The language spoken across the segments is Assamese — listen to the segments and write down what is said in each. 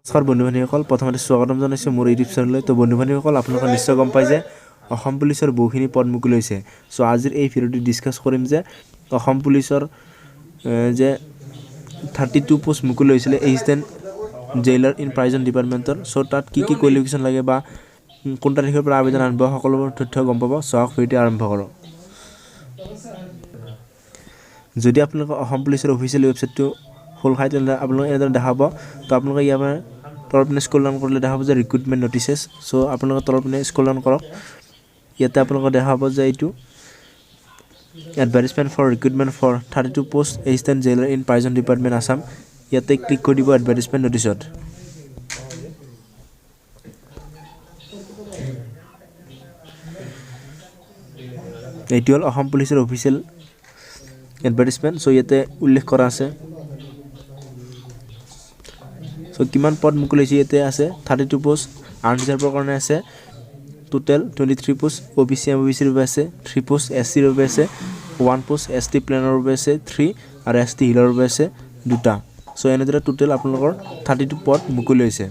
নমস্কাৰ বন্ধু-বান্ধৱীসকল, প্ৰথমতে স্বাগতম জনাইছোঁ মোৰ ইউটিউব চেনেললৈ। তো বন্ধু-বান্ধৱীসকল, আপোনালোকে নিশ্চয় গম পায় যে অসম পুলিচৰ বহুখিনি পদ মুকলি হৈছে। চ' আজিৰ এই ভিডিঅ'টো ডিছকাছ কৰিম যে অসম পুলিচৰ যে 32 পোষ্ট মুকলি হৈছিলে এছিষ্টেণ্ট জেইলাৰ ইন প্ৰাইজন ডিপাৰ্টমেণ্টৰ। চ' তাত কি কি কোৱালিফিকেশ্যন লাগে বা কোন তাৰিখৰ পৰা আবেদন আৰম্ভ সকলোবোৰ তথ্য গম পাব। চাওক ভিডিঅ'টো আৰম্ভ কৰক। যদি আপোনালোকে অসম পুলিচৰ অফিচিয়েল ৱেবছাইটটো খোল খাই তেনেহ'লে আপোনালোকে এনেদৰে দেখা পাব। তো আপোনালোকে ইয়াৰ পৰা তলৰ পিনে স্ক্ৰল ডাউন কৰিলে দেখা পাব যে ৰিক্ৰুটমেণ্ট নটিচেছ। চ' আপোনালোকে তলৰ পিনে স্ক্ৰল ডাউন কৰক। ইয়াতে আপোনালোকে দেখা পাব যে এইটো advertisement for recruitment for 32 post assistant jailer in prison department Assam. ইয়াতে ক্লিক কৰি দিব এডভাৰ্টাইজমেণ্ট নটিচত। এইটো হ'ল অসম পুলিচৰ অফিচিয়েল এডভাৰ্টাইজমেণ্ট। চ' ইয়াতে উল্লেখ কৰা আছে চ' কিমান পদ মুকলি হৈছে। ইয়াতে আছে 32 পোষ্ট আৰ্ম ৰিজাৰ্ভৰ কাৰণে আছে টোটেল 23 পোষ্ট, OBC MOBCৰ বাবে আছে 3 পোষ্ট, SCৰ বাবে আছে 1 পোষ্ট, ST প্লেনৰ বাবে আছে 3 আৰু ST হিলৰ বাবে আছে 2টা। চ' এনেদৰে টোটেল আপোনালোকৰ 32 পদ মুকলি হৈছে।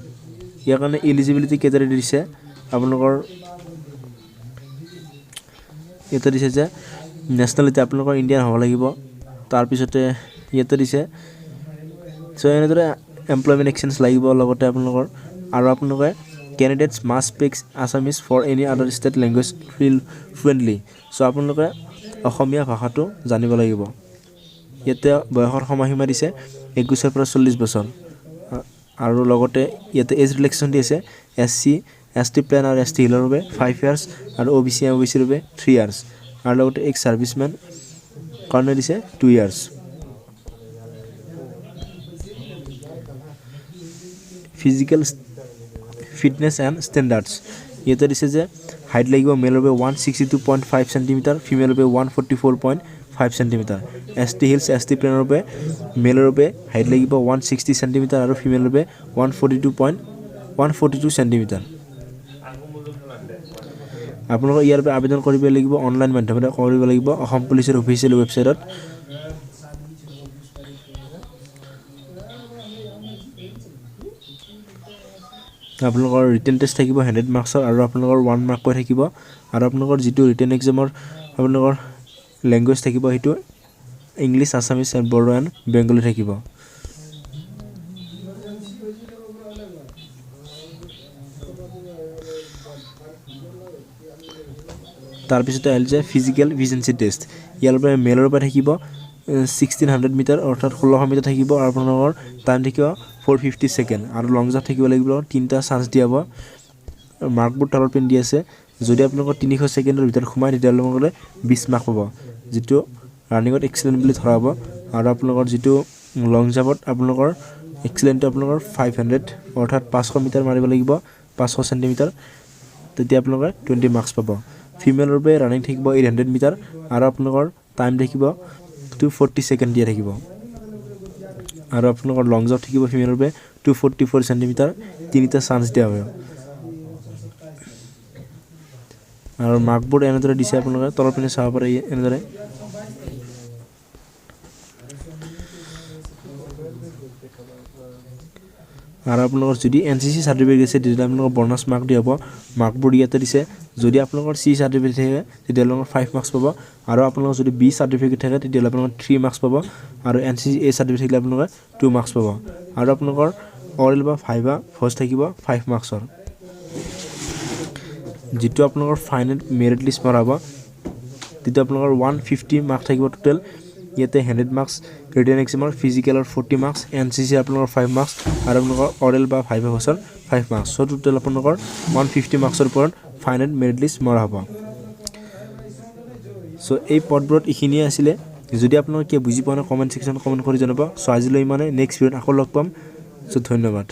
ইয়াৰ কাৰণে এলিজিবিলিটি কেইটাৰে দিছে আপোনালোকৰ ইয়াতে দিছে যে নেশ্যনেলিটি আপোনালোকৰ ইণ্ডিয়ান হ'ব লাগিব। তাৰপিছতে ইয়াতে দিছে চ' এনেদৰে এমপ্লয়মেণ্ট এক্সচেঞ্জ লাগিব লগতে আপোনালোকৰ আৰু আপোনালোকে candidates must speak Assamese for any other state language fluently. So' আপোনালোকে অসমীয়া ভাষাটো জানিব লাগিব। ইয়াতে বয়সৰ সময়সীমা দিছে 21 পৰা 40 বছৰ আৰু লগতে ইয়াতে এজ ৰিলেক্সেশ্যন দি আছে SC ST প্লেন আৰু ST হিলৰ বাবে 5 ইয়াৰ্ছ আৰু OBC MOBCৰ বাবে 3 ইয়াৰ্ছ আৰু লগতে এক্স ছাৰ্ভিচমেন কাৰণে দিছে 2 years. Physical fitness and standards ইয়াতে দিছে যে হাইট লাগিব মেলৰ বাবে 162.5 চেণ্টিমিটাৰ, ফিমেলৰ বাবে 144.5 চেণ্টিমিটাৰ। ST হিলছ ST প্লেনৰ বাবে মেলৰ বাবে হাইট লাগিব 160 চেণ্টিমিটাৰ আৰু ফিমেলৰ বাবে 142 চেণ্টিমিটাৰ। আপোনালোকে ইয়াৰ বাবে আবেদন কৰিব লাগিব অনলাইন মাধ্যমেৰে কৰিব লাগিব অসম পুলিচৰ অফিচিয়েল ৱেবছাইটত। আপোনালোকৰ ৰিটেন টেষ্ট থাকিব 100 মাৰ্কছৰ আৰু আপোনালোকৰ 1 মাৰ্ককৈ থাকিব আৰু আপোনালোকৰ যিটো ৰিটেন এক্সামৰ আপোনালোকৰ লেংগুৱেজ থাকিব সেইটো ইংলিছ, আছামিজ, বড়ো এণ্ড বেংগলী থাকিব। তাৰপিছতে আহিল যে ফিজিকেল ভিজেঞ্চি টেষ্ট। ইয়াৰ পৰা মেলৰ পৰা থাকিব 1600 মিটাৰ অৰ্থাৎ 1600 মিটাৰ থাকিব আৰু আপোনালোকৰ টাইম থাকিব 450 ছেকেণ্ড আৰু লং জাম্প থাকিব লাগিব 3টা চান্স দিয়া হ'ব। মাৰ্কবোৰ তলৰ পিনে দি আছে। যদি আপোনালোকৰ 300 ছেকেণ্ডৰ ভিতৰত সোমায় তেতিয়াহ'লে আপোনালোকে 20 মাৰ্ক পাব, যিটো ৰানিঙত এক্সিলেণ্ট বুলি ধৰা হ'ব। আৰু আপোনালোকৰ যিটো লং জাম্পত আপোনালোকৰ এক্সিলেণ্টটো আপোনালোকৰ 500 অৰ্থাৎ 500 মিটাৰ মাৰিব লাগিব 500 চেণ্টিমিটাৰ, তেতিয়া আপোনালোকে 20 মাৰ্কছ পাব। ফিমেলৰ বাবে ৰানিং থাকিব 800 মিটাৰ আৰু আপোনালোকৰ টাইম থাকিব 240 ছেকেণ্ড দিয়া থাকিব আৰু আপোনালোকৰ লং জাম্প থাকিব ফিমেলৰ বাবে 244 চেণ্টিমিটাৰ, 3টা চান্স দিয়া হ'ব। আৰু মাৰ্কবোৰ এনেদৰে দিছে আপোনালোকে তলৰ পিনে চাব পাৰে এনেদৰে। আৰু আপোনালোকৰ যদি NCC চাৰ্টিফিকেট আছে তেতিয়াহ'লে আপোনালোকৰ বনাছ মাৰ্ক দিয়া হ'ব। মাৰ্কবোৰ ইয়াতে দিছে। যদি আপোনালোকৰ C চাৰ্টিফিকেট থাকে তেতিয়াহ'লে আপোনালোকৰ 5 মাৰ্কছ পাব আৰু আপোনালোকৰ যদি B চাৰ্টিফিকেট থাকে তেতিয়াহ'লে আপোনালোকৰ 3 মাৰ্কছ পাব আৰু NCC A চাৰ্টিফিকেট থাকিলে আপোনালোকে 2 মাৰ্কছ পাব আৰু আপোনালোকৰ অৰেল বা ভাইভা ভইচ থাকিব 5 মাৰ্কছৰ। যিটো আপোনালোকৰ ফাইনেল মেৰিট লিষ্ট মৰা হ'ব তেতিয়া আপোনালোকৰ 150 মাৰ্ক থাকিব টোটেল। ইয়াতে 100 মাৰ্কছ ৰিটেন এক্সামৰ, ফিজিকেলৰ 40 মাৰ্কছ, NCC আপোনালোকৰ 5 মাৰ্কছ আৰু আপোনালোকৰ অৰেল বা ভাইভা ভইচৰ 5 মাৰ্কছ। চ' টোটেল আপোনালোকৰ 150 মাৰ্কছৰ ওপৰত ফাইনেল মেৰিট লিষ্ট মৰা হ'ব। চ' এই পদবোৰত এইখিনিয়ে আছিলে। যদি আপোনালোকে কিয় বুজি পোৱা নাই কমেণ্ট ছেকশ্যনত কমেণ্ট কৰি জনাব। চ' আজিলৈ ইমানে, নেক্সট ভিডিঅ'ত আকৌ লগ পাম। চ' ধন্যবাদ।